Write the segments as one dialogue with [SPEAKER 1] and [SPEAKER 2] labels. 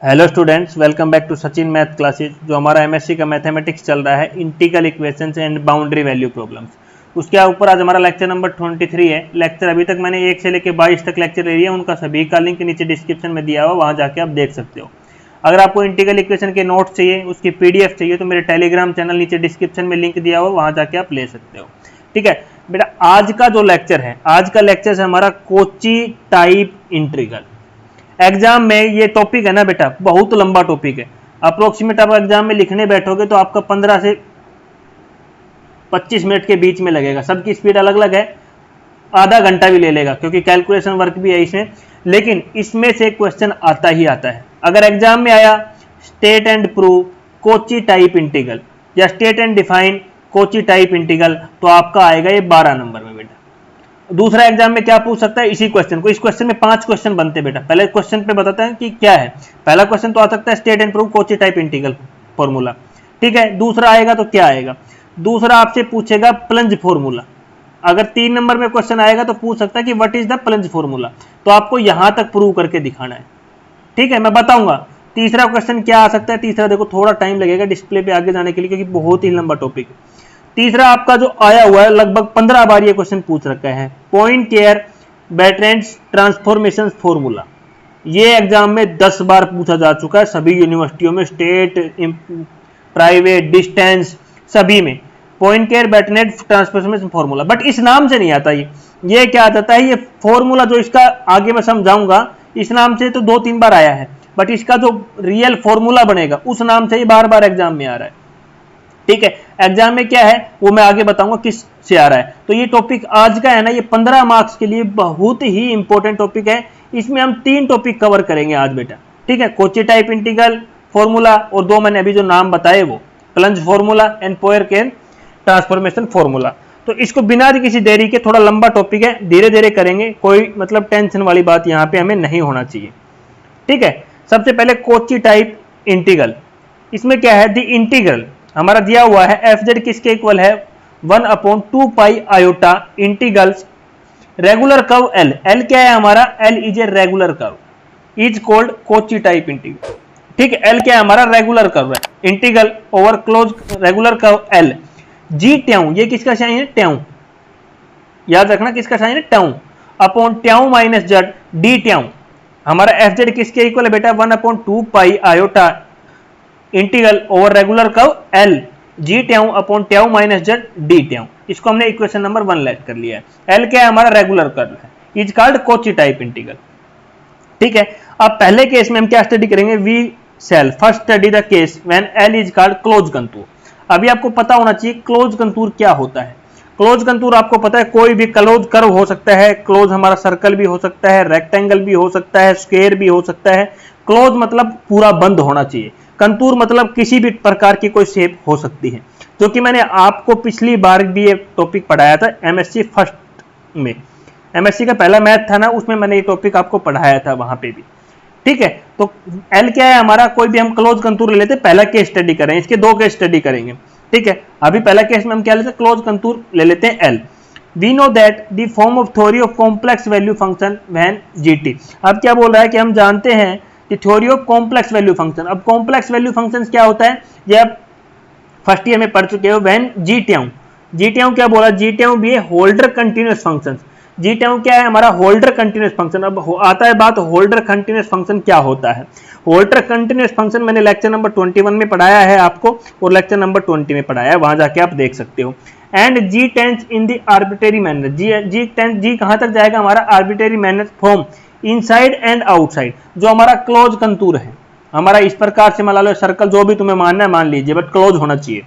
[SPEAKER 1] Hello students, welcome back to Sachin math classes. जो हमारा MSc का मैथमेटिक्स चल रहा है, integral equations and boundary value problems, उसके ऊपर आज हमारा लेक्चर नंबर 23 है। लेक्चर अभी तक मैंने 1 से लेकर 22 तक लेक्चर ले लिया, उनका सभी का लिंक नीचे डिस्क्रिप्शन में दिया हुआ, वहाँ जाके आप देख सकते हो। अगर आपको इंटीग्रल इक्वेशन के नोट्स चाहिए, उसकी पीडीएफ चाहिए, तो मेरे टेलीग्राम चैनल नीचे डिस्क्रिप्शन में लिंक दिया हुआ, वहाँ जाके आप ले सकते हो। ठीक है बेटा, आज का जो लेक्चर है, आज का लेक्चर है हमारा कोची टाइप इंटीग्रल। एग्जाम में ये टॉपिक है ना बेटा, बहुत लंबा टॉपिक है। अप्रोक्सीमेट आप एग्जाम में लिखने बैठोगे तो आपका 15 से 25 मिनट के बीच में लगेगा। सबकी स्पीड अलग अलग है, आधा घंटा भी ले लेगा क्योंकि कैलकुलेशन वर्क भी है इसमें। लेकिन इसमें से क्वेश्चन आता ही आता है। अगर एग्जाम में आया state and prove Cauchy type integral या state and define Cauchy type integral, तो आपका आएगा ये 12 नंबर में बेटा। दूसरा एग्जाम में क्या पूछ सकता है इसी क्वेश्चन को। इस क्वेश्चन में 5 क्वेश्चन बनते बेटा। पहले क्वेश्चन पे बताते हैं कि क्या है। पहला क्वेश्चन तो आ सकता है state and prove Cauchy type integral formula, ठीक है। दूसरा आएगा तो क्या आएगा, दूसरा आपसे पूछेगा प्लंज फॉर्मूला। अगर 3 नंबर में क्वेश्चन आएगा तो पूछ सकता है कि what is the Plemelj formula, तो आपको यहां तक प्रूव करके दिखाना है, ठीक है। मैं बताऊंगा तीसरा क्वेश्चन क्या आ सकता है। तीसरा देखो थोड़ा टाइम लगेगा डिस्प्ले पे आगे जाने के लिए क्योंकि बहुत ही लंबा टॉपिक है। तीसरा आपका जो आया हुआ है, लगभग 15 बार ये क्वेश्चन पूछ रखा है, पॉइंट केयर बैटरेंट्स ट्रांसफॉर्मेशन फॉर्मूला। ये एग्जाम में 10 बार पूछा जा चुका है सभी यूनिवर्सिटियों में, स्टेट, प्राइवेट, डिस्टेंस, सभी में Poincaré Bertrand transformation formula. But इस नाम से नहीं आता ये क्या आता है, ये फॉर्मूला जो इसका आगे मैं समझाऊंगा, इस नाम से तो 2-3 बार आया है, बट इसका जो रियल फॉर्मूला बनेगा उस नाम से ही बार बार एग्जाम में आ रहा है, ठीक है। एग्जाम में क्या है वो मैं आगे बताऊंगा किस से आ रहा है। तो ये टॉपिक आज का है ना, ये 15 मार्क्स के लिए बहुत ही इंपॉर्टेंट टॉपिक है। इसमें हम 3 टॉपिक कवर करेंगे आज बेटा, ठीक है। कोची टाइप इंटीग्रल फॉर्मूला और 2 मैंने अभी जो नाम बताए वो plunge formula and point care transformation formula. तो इसको बिना किसी देरी के, थोड़ा लंबा टॉपिक है, धीरे धीरे करेंगे, कोई मतलब टेंशन वाली बात यहाँ पे हमें नहीं होना चाहिए, ठीक है। सबसे पहले कोची टाइप इंटीग्रल, इसमें क्या है, द इंटीग्रल हमारा दिया हुआ है एफ जेड किसके इक्वल है, 1/2 pi iota integrals regular curve L. L क्या है हमारा, L is a regular curve, is called Cauchy type integral, ठीक है। एल क्या है हमारा, रेगुलर कर्व है, integral over close regular curve L. G tau, ये किसका साइन है, ट्याऊ, याद रखना किसका साइन है, tau, upon tau minus Z D tau. हमारा एफ जेड किसके इक्वल है बेटा, 1/2 pi iota integral over regular curve L, G tau upon tau minus Z D tau. इसको हमने इक्वेशन नंबर 1 लेट कर लिया है। एल क्या है हमारा, रेगुलर कर्व है, is called Cauchy type integral, ठीक है। अब पहले केस में हम क्या स्टडी करेंगे, we shall first study the case when L is called close contour. अभी आपको पता होना चाहिए क्लोज कंटूर क्या होता है। क्लोज कंटूर आपको पता है कोई भी क्लोज कर्व हो सकता है। क्लोज हमारा सर्कल भी हो सकता है, रेक्टेंगल भी हो सकता है, स्क्वायर भी हो सकता है। क्लोज मतलब पूरा बंद होना चाहिए, कंटूर मतलब किसी भी प्रकार की कोई शेप हो सकती है, जो कि मैंने आपको पिछली बार भी ये टॉपिक पढ़ाया था एमएससी फर्स्ट में। एमएससी का पहला मैथ था ना, उसमें मैंने ये टॉपिक आपको पढ़ाया था वहां पे भी, ठीक है। तो एल क्या है हमारा, कोई भी हम क्लोज कंटूर ले लेते, पहला केस स्टडी करें, इसके 2 केस स्टडी करेंगे, ठीक है। अभी पहला केस में हम क्या लेते हैं, क्लोज कंटूर ले लेते हैं L. We know that the form of theory of complex value function when GT. अब क्या बोल रहा है कि हम जानते हैं theory of complex value function. अब कॉम्प्लेक्स वैल्यू फंक्शन क्या होता है, ये आप फर्स्ट ईयर में पढ़ चुके हो। व्हेन जी ट्याऊ, जी ट्याऊ क्या बोला, जी ट्याऊ भी है होल्डर कंटिन्यूअस फंक्शन। जी ट्याऊ क्या है हमारा, होल्डर कंटिन्यूअस फंक्शन। अब आता है बात होल्डर कंटिन्यूअस फंक्शन क्या होता है। होल्डर कंटिन्यूअस फंक्शन मैंने लेक्चर नंबर 21 में पढ़ाया है आपको, और लेक्चर नंबर 20 में पढ़ाया है, वहां जाके आप देख सकते हो। And G tends in the arbitrary manner, G कहां तक जाएगा हमारा, arbitrary manner from inside and outside. जो हमारा क्लोज कंटूर है हमारा, इस प्रकार से मान लो सर्कल, जो भी तुम्हें मानना है मान लीजिए, बट क्लोज होना चाहिए।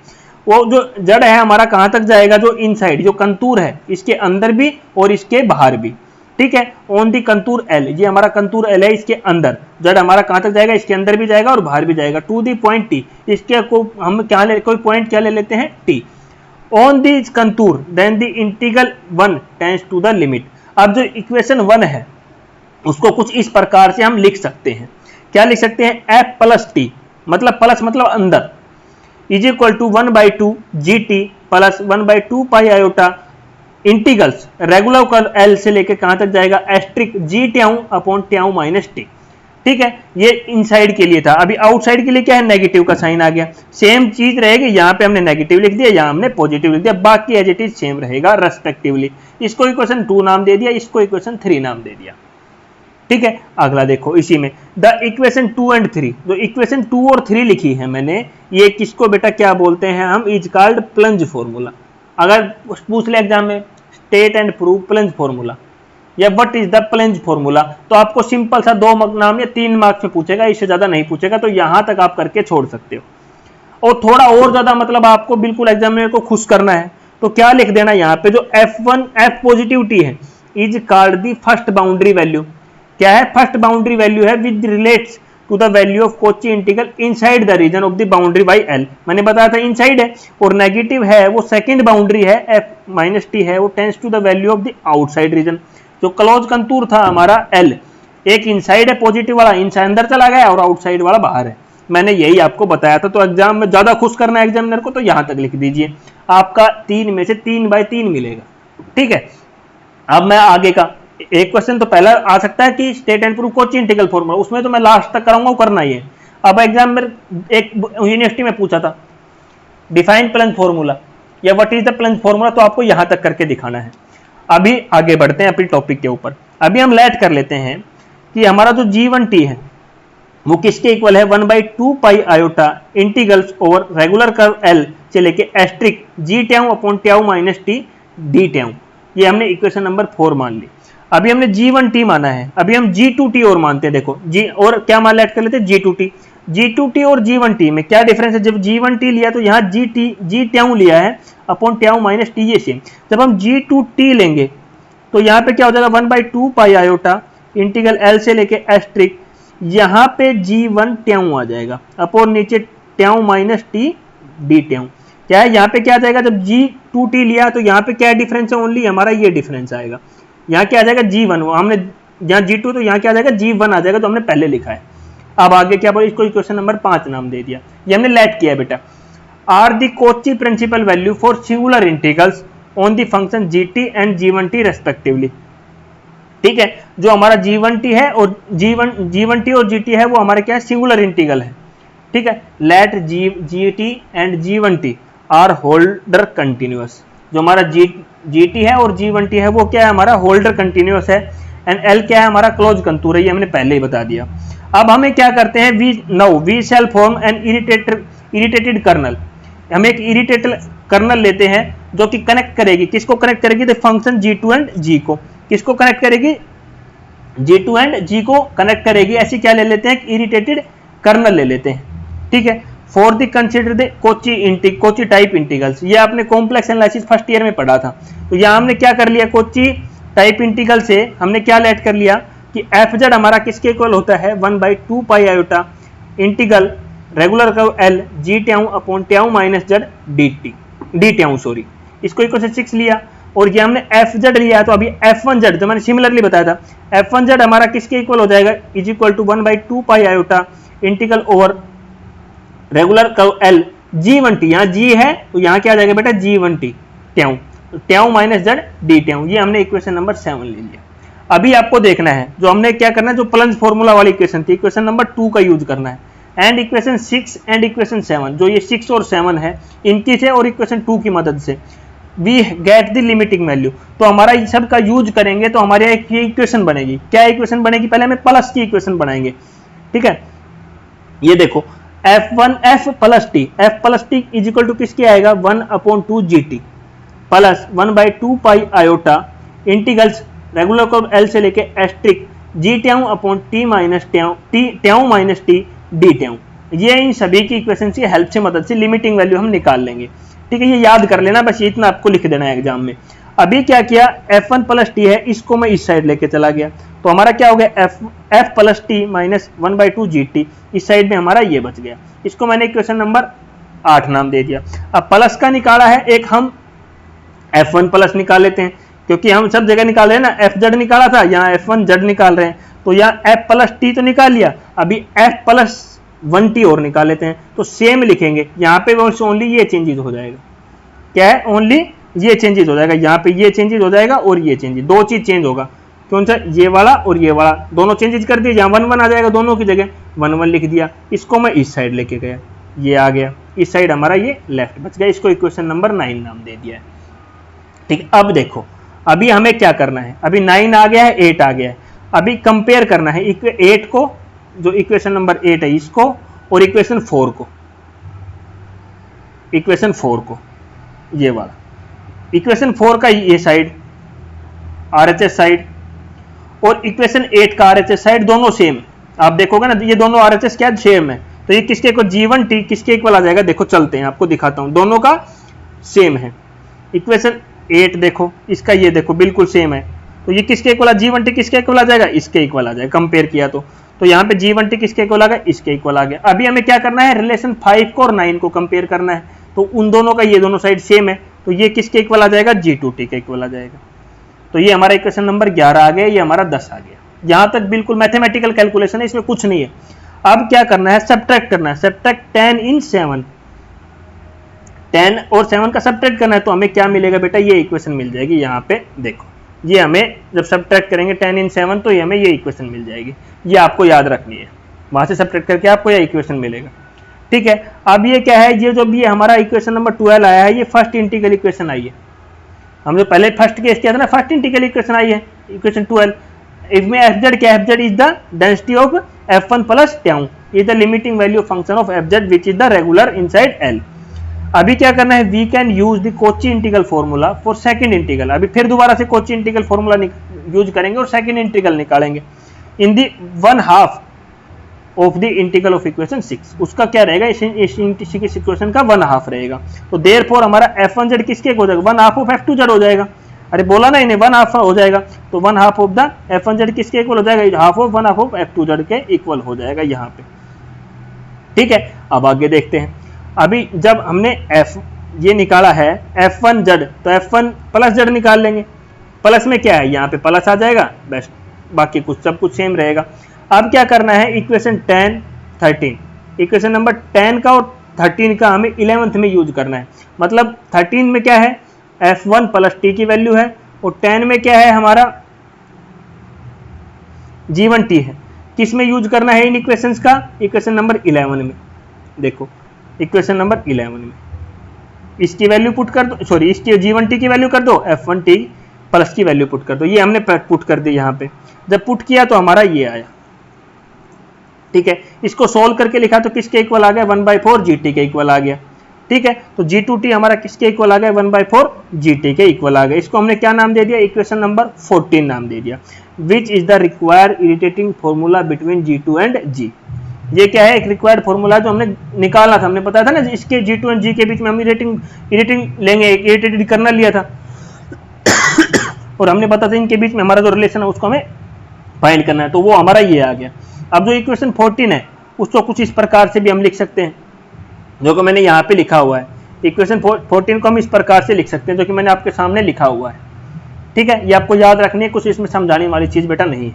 [SPEAKER 1] वो जो जड़ है हमारा कहां तक जाएगा, जो इनसाइड जो कंटूर है, इसके अंदर भी और इसके बाहर भी, ठीक है। ऑन दी कंटूर एल, ये हमारा कंटूर एल है, इसके अंदर जड़ हमारा कहां तक जाएगा, इसके अंदर भी जाएगा और बाहर भी जाएगा। टू दी पॉइंट टी, इसके को हम क्या ले, कोई पॉइंट क्या ले लेते हैं, T. On the contour then the integral 1 tends to the limit. अब जो इक्वेशन 1 है उसको कुछ इस प्रकार से हम लिख सकते हैं, क्या लिख सकते हैं, एफ प्लस टी, मतलब प्लस मतलब अंदर, is equal to 1/2 G T plus 1/2 pi iota integrals regular curve L से लेकर कहां तक जाएगा, asterisk G tau upon tau minus T. ठीक है, ये इनसाइड के लिए था। अभी आउटसाइड के लिए क्या है, नेगेटिव का साइन आ गया। सेम चीज रहेगी, यहाँ पे हमने नेगेटिव लिख दिया, यहाँ हमने पॉजिटिव लिख दिया, बाकी एज इट इज सेम रहेगा रेस्पेक्टिवली। इसको इक्वेशन 2 नाम दे दिया, इसको इक्वेशन 3 नाम दे दिया। ठीक है, अगला देखो इसी में द इक्वेशन 2 एंड 3, जो इक्वेशन 2 और 3 लिखी है मैंने, ये किसको बेटा क्या बोलते हैं हम, इज कॉल्ड प्लंज फॉर्मूला। अगर पूछ ले एग्जाम में state and prove Plemelj formula या what is the Plemelj formula, तो आपको सिंपल सा 2 नाम या 3 मार्क्स में पूछेगा, इससे ज्यादा नहीं पूछेगा, तो यहां तक आप करके छोड़ सकते हो। और थोड़ा और ज्यादा मतलब आपको बिल्कुल एग्जामिनर को खुश करना है तो क्या लिख देना यहाँ पे, जो F1 F पॉजिटिव टी है is called the first boundary value. क्या है, फर्स्ट बाउंड्री वैल्यू है with relates to the value of Cauchy integral inside the region of the boundary by L. मैंने बताया था इनसाइड है, और नेगेटिव है वो सेकंड बाउंड्री है F माइनस टी है, वो tends to the value of the outside region. जो क्लोज कंटूर था हमारा एल, एक इनसाइड है पॉजिटिव वाला, इनसाइड अंदर चला गया और आउटसाइड वाला बाहर है। मैंने यही आपको बताया था। तो एग्जाम में ज्यादा खुश करना है एग्जामिनर को तो यहां तक लिख दीजिए, आपका 3 में से 3/3 मिलेगा। ठीक है, अब मैं आगे का एक क्वेश्चन तो पहला आ सकता है कि state and prove Kochi integral formula, उसमें तो मैं लास्ट तक कराऊंगा, करना ही है। अब एग्जाम में एक यूनिवर्सिटी में पूछा था डिफाइन प्लंज फॉर्मूला या what is the Plemelj formula, तो आपको यहां तक करके दिखाना है। अभी आगे बढ़ते हैं अपनी टॉपिक के ऊपर। अभी हम लेट कर लेते हैं कि हमारा जो G1T है वो किसके इक्वल है, 1/2 pi iota integrals over regular curve L से लेके asterisk G tau upon tau minus T D tau. ये हमने इक्वेशन नंबर 4 मान ली। अभी हमने G1T माना है, अभी हम G2T और मानते हैं। देखो G और क्या मान लेट कर लेते हैं, G2T। G2T और G1T में क्या डिफरेंस है, जब G1T लिया तो यहाँ G ट्याऊ लिया है अपॉन ट्याऊ माइनस टी, ये सेम। जब हम G2T लेंगे तो यहाँ पे क्या हो जाएगा, 1/2 पाई आयोटा इंटीग्रल L से लेके एस्ट्रिक, यहाँ पे G1 ट्याऊ आ जाएगा अपॉन नीचे ट्याऊ माइनस टी डी ट्याऊ। क्या है, यहाँ पे क्या आ जाएगा, जब G2T लिया तो यहाँ पे क्या डिफरेंस है, ओनली हमारा ये डिफरेंस आएगा। यहाँ क्या आ जाएगा G1, हमने यहाँ G2 तो यहाँ क्या आ जाएगा G1 आ जाएगा, तो हमने पहले लिखा है। अब आगे क्या बोले, इसको इक्वेशन नंबर 5 नाम दे दिया, ये हमने लेट किया बेटा। Are the Cauchy principal value for singular integrals on the function G T and G1T respectively. ठीक है, जो हमारा G1T है और G1T और GT है वो हमारे क्या है, सिंगुलर इंटीग्रल है। ठीक है, let GT and G1T are Holder continuous. जो हमारा GT है और G1T है वो क्या है, हमारा होल्डर कंटिन्यूअस है, एंड L क्या है, हमारा क्लोज कंटूर है, ये हमने पहले ही बता दिया। अब हमें क्या करते हैं, we shall form an iterated kernel. हम एक इरिटेटेड कर्नल लेते हैं जो कि कनेक्ट करेगी, किसको कनेक्ट करेगी, the function G2 and G को। किसको कनेक्ट करेगी, G2 एंड G को कनेक्ट करेगी। ऐसी क्या ले लेते हैं, इरिटेटेड कर्नल ले लेते हैं। ठीक है, for the consider the Kochi type integrals, ये आपने कॉम्प्लेक्स एनालिसिस फर्स्ट ईयर में पढ़ा था। तो यहाँ हमने क्या कर लिया, कोची टाइप इंटीग्रल से हमने क्या लेट कर लिया कि FZ हमारा किसके इक्वल होता है, 1/2 pi iota integral regular curve L G tau upon tau minus Z D tau, sorry, इसको इक्वल 6 लिया। और ये हमने FZ लिया है, तो अभी F1Z जो मैंने सिमिलरली बताया था, F1Z हमारा किसके इक्वल हो जाएगा, is equal to 1/2 pi iota integral over regular curve L G1T। यहाँ G है तो यहाँ क्या आ जाएगा बेटा, G1T ट्याऊ, ट्याऊ minus Z D tau. ये हमने इक्वेशन नंबर 7 ले लिया। अभी आपको देखना है, जो हमने क्या करना है, जो प्लंज फॉर्मूला वाली इक्वेशन थी, इक्वेशन नंबर 2 का यूज करना है, एंड इक्वेशन 6 एंड इक्वेशन 7, जो ये 6 और 7 है इनकी से और इक्वेशन 2 की मदद से we get the limiting value. तो हमारा इस सब का यूज करेंगे तो हमारे एक इक्वेशन बनेगी। क्या इक्वेशन बनेगी, पहले हमें प्लस की इक्वेशन बनाएंगे। ठीक है, ये देखो F plus T is equal to किसके आएगा, 1/2 GT plus 1/2 pi iota integrals regular curve L से लेके asterisk G tau upon T minus tau minus T D tau. ये इन सभी की इक्वेशन की हेल्प से मदद से लिमिटिंग वैल्यू हम निकाल लेंगे। ठीक है, ये याद कर लेना, बस इतना आपको लिख देना है एग्जाम में। अभी क्या किया, F1 प्लस टी है, इसको मैं इस साइड लेके चला गया, तो हमारा क्या हो गया, F plus T minus 1/2 GT, इस साइड में हमारा ये बच गया। इसको मैंने इक्वेशन नंबर 8 नाम दे दिया। अब प्लस का निकाला है, एक हम F1 प्लस निकाल लेते हैं, क्योंकि हम सब जगह निकाल रहे हैं ना, FZ निकाला था, यहाँ F1Z निकाल रहे हैं, तो यहाँ F प्लस टी तो निकाल लिया, अभी F प्लस 1T और निकाल लेते हैं। तो सेम लिखेंगे, यहाँ पे ओनली ये चेंजेस हो जाएगा। क्या है, ओनली ये चेंजेस हो जाएगा, यहाँ पे ये चेंजेस हो जाएगा और ये चेंजेस, दो चीज चेंज होगा, कौन सा, ये वाला और ये वाला दोनों चेंजेस कर दिए, जहाँ 1 1 आ जाएगा दोनों की जगह 1 1 लिख दिया, इसको मैं इस साइड लेके गया, ये आ गया, इस साइड हमारा ये लेफ्ट बच गया, इसको इक्वेशन नंबर 9 नाम दे दिया है। ठीक, अब देखो अभी हमें क्या करना है, अभी 9 आ गया है, 8 आ गया है, अभी कंपेयर करना है 8 को, जो इक्वेशन नंबर 8 है इसको, और इक्वेशन 4 को, इक्वेशन 4 को, ये वाला इक्वेशन 4 का ये साइड आरएचएस साइड और इक्वेशन 8 का आरएचएस साइड दोनों सेम है। आप देखोगे ना ये दोनों आरएचएस क्या सेम है, तो ये किसके को G1T किसके इक्वल आ जाएगा, देखो चलते हैं आपको दिखाता हूं, दोनों का सेम है। इक्वेशन 8 देखो, इसका ये देखो बिल्कुल सेम है, तो ये किसके इक्वल आ, G1T किसके इक्वल आ जाएगा, इसके इक्वल आ जाएगा कंपेयर किया तो यहाँ पे G1T किसके इक्वल आ गया, इसके इक्वल आ गया। अभी हमें क्या करना है, रिलेशन 5 को और 9 को कंपेयर करना है, तो उन दोनों का ये दोनों साइड सेम है, तो ये किसके इक्वल आ जाएगा, G2T के इक्वल आ जाएगा। तो ये हमारा इक्वेशन नंबर 11 आ गया, ये हमारा 10 आ गया। यहां तक बिल्कुल मैथमेटिकल कैलकुलेशन है, इसमें कुछ नहीं है। अब क्या करना है, सब्ट्रैक्ट करना है, सब्ट्रैक्ट 10 इन 7, 10 और 7 का सब्ट्रैक्ट करना है, तो हमें क्या मिलेगा बेटा, ये इक्वेशन मिल जाएगी। यहाँ पे देखो ये हमें जब सब्ट्रैक्ट करेंगे 10 इन 7 तो ये हमें ये इक्वेशन मिल जाएगी, ये आपको याद रखनी है, वहां से सब्ट्रैक्ट करके आपको ये इक्वेशन मिलेगा। ठीक है, अब ये क्या है, ये जो भी हमारा इक्वेशन नंबर 12 आया है, ये फर्स्ट इंटीग्रल इक्वेशन आई है। हम जो पहले फर्स्ट केस किया था ना, फर्स्ट इंटीग्रल इक्वेशन आई है, इक्वेशन 12। इसमें fz क्या, fz is the density of f1 plus tau is the limiting value function of fz which is the regular inside L। अभी क्या करना है, we can use the Cauchy integral formula for second integral. अभी फिर दोबारा से Kochi integral formula use करेंगे और सेकंड इंटीग्रल निकालेंगे इन दी 1/2 of the integral of equation 6। उसका क्या रहेगा, इस इक्वेशन का 1/2 रहेगा। तो देयरफॉर हमारा f1z किसके हो जाएगा, 1/2 ऑफ f2z हो जाएगा। अरे बोला ना इन्हें 1/2 हो जाएगा, तो 1/2 ऑफ द f1z किसके इक्वल हो जाएगा, 1/2 ऑफ f2z के इक्वल हो जाएगा यहाँ पे। ठीक है, अब आगे देखते हैं। अभी जब हमने f ये निकाला है f1z, तो f1 प्लस z निकाल लेंगे। प्लस में क्या है, यहाँ पे प्लस आ जाएगा, बेस्ट, बाकी कुछ सब कुछ सेम रहेगा। अब क्या करना है, इक्वेशन 10 13, इक्वेशन नंबर 10 का और 13 का हमें 11th में यूज करना है। मतलब 13 में क्या है, f1 प्लस t की वैल्यू है, और 10 में क्या है हमारा G1T है। किस में यूज करना है इन इक्वेशंस का, इक्वेशन नंबर 11 में। देखो इक्वेशन नंबर 11 में इसकी वैल्यू पुट कर दो, सॉरी इसकी G1T की वैल्यू कर दो, f1t प्लस की वैल्यू पुट कर दो। ये हमने पुट कर दी यहाँ पे, जब पुट किया तो हमारा ये आया। ठीक है, इसको सोल्व करके लिखा तो किसके इक्वल आ गया, 1/4 GT के इक्वल आ गया। ठीक है, तो G2T हमारा किसके इक्वल आ गया, 1/4 GT के इक्वल आ गया। इसको हमने क्या नाम दे दिया, इक्वेशन नंबर 14 नाम दे दिया। विच is the required irritating formula between G2 and G। ये क्या है, एक रिक्वायर्ड फॉर्मूला जो हमने निकाला था, हमने बताया था ना, इसके G2 एंड G के बीच में हम इरिटेटिंग लेंगे, इरिटेटेड करना लिया था और हमने बताया था इनके बीच में हमारा जो रिलेशन है उसको हमें फाइंड करना है, तो वो हमारा ये आ गया। अब जो इक्वेशन 14 है उसको कुछ इस प्रकार से भी हम लिख सकते हैं, जो कि मैंने यहाँ पे लिखा हुआ है। इक्वेशन 14 को हम इस प्रकार से लिख सकते हैं, जो कि मैंने आपके सामने लिखा हुआ है। ठीक है, ये आपको याद रखनी है, कुछ इसमें समझाने वाली चीज बेटा नहीं है।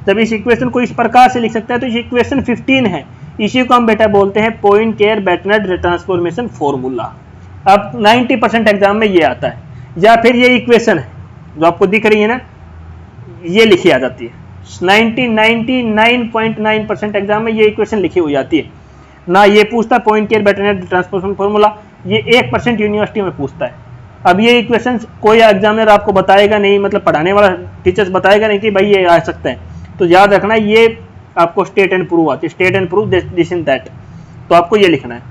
[SPEAKER 1] जब इस इक्वेशन को इस प्रकार से लिख सकते हैं, तो ये इक्वेशन 15 है, इसी को हम बेटा बोलते हैं पॉइंट केयर बेटनर ट्रांसफॉर्मेशन फॉर्मूला। अब 90% एग्जाम में ये आता है, या फिर ये इक्वेशन है जो आपको दिख रही है ना, ये लिखी आ जाती है। 99.9% एग्जाम में ये इक्वेशन लिखी हो जाती है ना। ये पूछता पॉइंट केयर बेटनर ट्रांसफॉर्मेशन फॉर्मूला, ये 1% यूनिवर्सिटी में पूछता है। अब ये इक्वेशन कोई एग्जामिनर आपको बताएगा नहीं, मतलब पढ़ाने वाला टीचर्स बताएगा नहीं कि भाई ये आ सकता है। तो याद रखना, ये आपको स्टेट एंड प्रूव आती है, state and prove this in that, तो आपको ये लिखना है।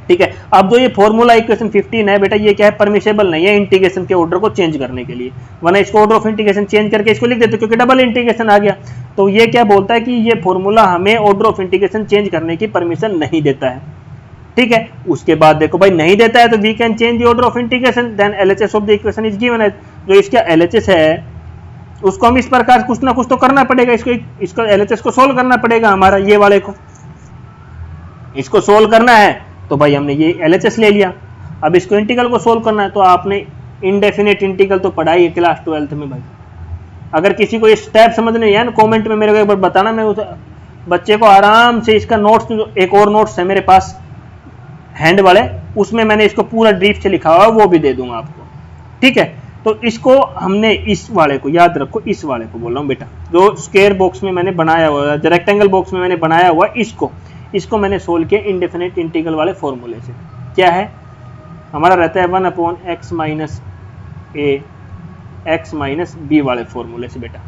[SPEAKER 1] ठीक है, अब जो ये फॉर्मूला इक्वेशन 15 है बेटा, ये क्या है, परमिसेबल नहीं है इंटीग्रेशन के ऑर्डर को चेंज करने के लिए, वरना इसको ऑर्डर ऑफ इंटीग्रेशन चेंज करके इसको लिख देते, क्योंकि डबल इंटीग्रेशन आ गया। तो ये क्या बोलता है कि ये फॉर्मूला हमें ऑर्डर ऑफ इंटीग्रेशन चेंज करने की परमिशन नहीं देता है। ठीक है, उसके बाद देखो भाई नहीं देता है तो we can change the order of integration, then LHS of the equation is given as. जो इसका एलएचएस है उसको हम इस प्रकार कुछ ना कुछ तो करना पड़ेगा, इसको एलएचएस को सोल्व करना पड़ेगा हमारा, ये वाले को इसको सोल्व करना है, तो भाई हमने ये एलएचएस ले लिया। अब इसको इंटीग्रल को सोल्व करना है, तो आपने इनडेफिनेट इंटीग्रल तो पढ़ाई है क्लास 12th में भाई। अगर किसी को ये स्टेप समझ नहीं है ना, कमेंट में मेरे को एक बार बताना, मैं उस बच्चे को आराम से इसका नोट्स, एक और नोट्स है मेरे पास हैंड वाले, उसमें मैंने इसको पूरा डीप से लिखा हुआ है, वो भी दे दूंगा आपको। ठीक है, तो इसको हमने इस वाले को याद रखो, इस वाले को बोल रहा हूँ बेटा, जो स्क्वायर बॉक्स में मैंने बनाया हुआ है, रेक्टेंगल बॉक्स में मैंने बनाया हुआ, इसको मैंने सोल्व किया इंडेफिनेट इंटीग्रल वाले फॉर्मूले से। क्या है हमारा, रहता है 1/x माइनस ए एक्स माइनस बी वाले फॉर्मूले से बेटा,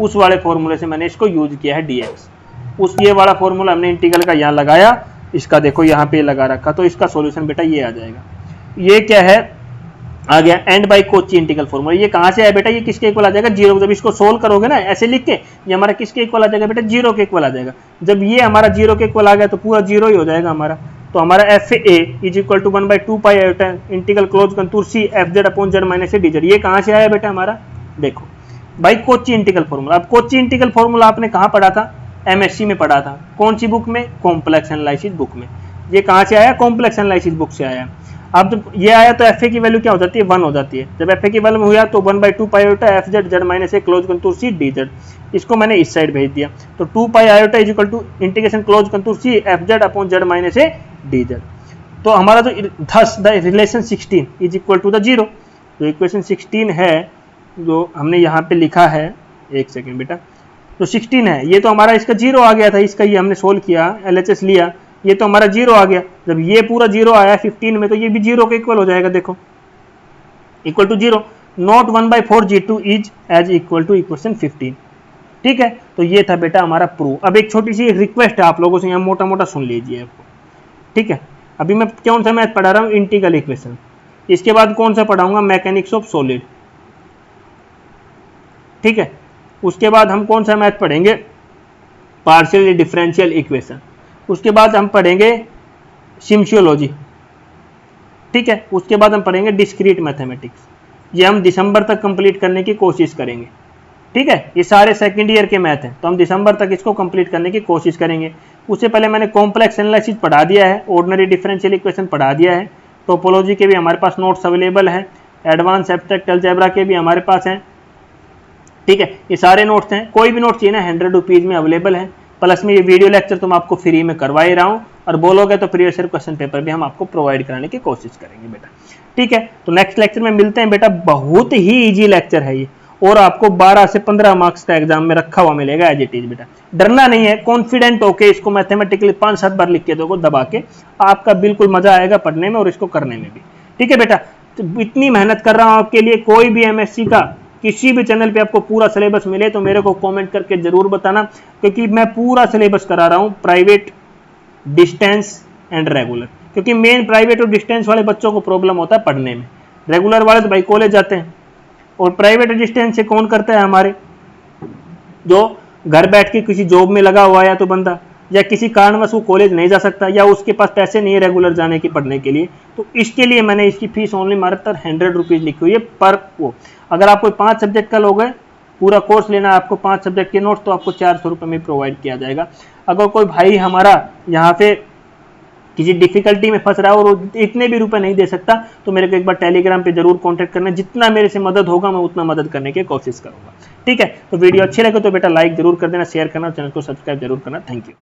[SPEAKER 1] उस वाले फॉर्मूले से मैंने इसको यूज किया है dx। उस ये वाला फॉर्मूला हमने इंटीग्रल का यहाँ लगाया, इसका देखो यहाँ पे लगा रखा, तो इसका सॉल्यूशन बेटा ये आ जाएगा। ये क्या है, आ गया and by Cauchy integral formula. ये कहाँ से आया बेटा, ये किसके इक्वल आ जाएगा, जीरो। जब इसको सोल्व करोगे ना ऐसे लिख के, ये हमारा किसके इक्वल आ जाएगा बेटा, जीरो के इक्वल आ जाएगा। जब ये हमारा जीरो के इक्वल आ गया तो पूरा जीरो ही हो जाएगा हमारा। तो हमारा F A is equal to 1/2 pi integral close contour C F Z upon Z minus A D Z. ये कहाँ से आया बेटा हमारा, देखो भाई कोची इंटीग्रल फॉर्मूला। अब कोची इंटीग्रल फॉर्मूला आपने कहाँ पढ़ा था, एमएससी में पढ़ा था। कौन सी बुक में, कॉम्प्लेक्स एनालिसिस बुक में। ये कहाँ से आया, कॉम्प्लेक्स एनालिसिस बुक से आया। अब जब ये आया तो एफ ए की वैल्यू क्या हो जाती है, 1 हो जाती है। जब एफ ए की वैल्यू हुआ तो 1/2 pi iota F Z Z minus A close contour C D Z. इसको मैंने इस साइड भेज दिया, तो 2 pi iota is equal to integration close contour C F Z upon Z minus A D Z. तो हमारा जो thus the relation 16 is equal to the 0। तो इक्वेशन 16 है जो हमने यहाँ पे लिखा है, एक सेकेंड बेटा, तो 16 है, ये तो हमारा इसका 0 आ गया था, इसका ये हमने सोल्व किया, एलएचएस लिया, ये तो हमारा 0 आ गया। जब ये पूरा 0 आया 15 में, तो ये भी 0 के इक्वल हो जाएगा, देखो equal to 0। Not 1/4 G2 is as equal to equation 15। ठीक है, तो ये था बेटा हमारा प्रूफ। अब एक छोटी सी रिक्वेस्ट है आप लोगों से, यहाँ मोटा मोटा सुन लीजिए आपको, ठीक है। अभी मैं कौन सा मैथ पढ़ा रहा हूँ, इंटीग्रल इक्वेशन। इसके बाद कौन सा पढ़ाऊंगा, मैकेनिक्स ऑफ सॉलिड, ठीक है। उसके बाद हम कौन सा मैथ पढ़ेंगे, पार्शियल डिफरेंशियल इक्वेशन। उसके बाद हम पढ़ेंगे सिम्शियोलॉजी, ठीक है। उसके बाद हम पढ़ेंगे डिस्क्रीट मैथमेटिक्स। ये हम दिसंबर तक कंप्लीट करने की कोशिश करेंगे, ठीक है। ये सारे सेकंड ईयर के मैथ हैं, तो हम दिसंबर तक इसको कंप्लीट करने की कोशिश करेंगे। उससे पहले मैंने कॉम्प्लेक्स एनालिसिस पढ़ा दिया है, ऑर्डिनरी डिफरेंशियल इक्वेशन पढ़ा दिया है, टोपोलॉजी के भी हमारे पास नोट्स अवेलेबल हैं, एडवांस एब्स्ट्रैक्ट अलजेब्रा के भी हमारे पास हैं, ठीक है। ये सारे नोट्स हैं, कोई भी नोट चाहिए ना 100 रुपीज़ में अवेलेबल है। प्लस में ये वीडियो लेक्चर तो मैं आपको फ्री में करवा ही रहा हूँ, और बोलोगे तो प्रीवियस ईयर क्वेश्चन पेपर भी हम आपको प्रोवाइड कराने की कोशिश करेंगे बेटा, ठीक है। तो नेक्स्ट लेक्चर में मिलते हैं बेटा, बहुत ही इजी लेक्चर है ये, और आपको 12 से 15 मार्क्स का एग्जाम में रखा हुआ मिलेगा एज इट इज बेटा। डरना नहीं है, कॉन्फिडेंट होके इसको मैथमेटिकली 5-7 बार लिख के दोगे दबा के, आपका बिल्कुल मजा आएगा पढ़ने में और इसको करने में भी, ठीक है बेटा। तो इतनी मेहनत कर रहा हूँ आपके लिए, कोई भी एमएससी का किसी भी चैनल पे आपको पूरा सिलेबस मिले तो मेरे को कमेंट करके जरूर बताना, क्योंकि मैं पूरा सिलेबस करा रहा हूँ, प्राइवेट, डिस्टेंस एंड रेगुलर। क्योंकि मेन प्राइवेट और डिस्टेंस वाले बच्चों को प्रॉब्लम होता है पढ़ने में, रेगुलर वाले तो भाई कॉलेज जाते हैं। और प्राइवेट और डिस्टेंस से कौन करता है, हमारे जो घर बैठ के किसी जॉब में लगा हुआ है तो बंदा, या किसी कारणवश वो कॉलेज नहीं जा सकता, या उसके पास पैसे नहीं है रेगुलर जाने की पढ़ने के लिए, तो इसके लिए मैंने इसकी फीस ओनली मात्र 100 रुपीज़ लिखी हुई है पर वो। अगर आप कोई 5 सब्जेक्ट का लोगे, पूरा कोर्स लेना है आपको 5 सब्जेक्ट के नोट्स, तो आपको 400 रुपये में प्रोवाइड किया जाएगा। अगर कोई भाई हमारा यहाँ पे किसी डिफिकल्टी में फंस रहा है और इतने भी रुपए नहीं दे सकता, तो मेरे को एक बार टेलीग्राम पे जरूर कांटेक्ट करना, जितना मेरे से मदद होगा मैं उतना मदद करने की कोशिश करूंगा, ठीक है। तो वीडियो अच्छी लगे तो बेटा लाइक जरूर कर देना, शेयर करना, चैनल को सब्सक्राइब जरूर करना। Thank you.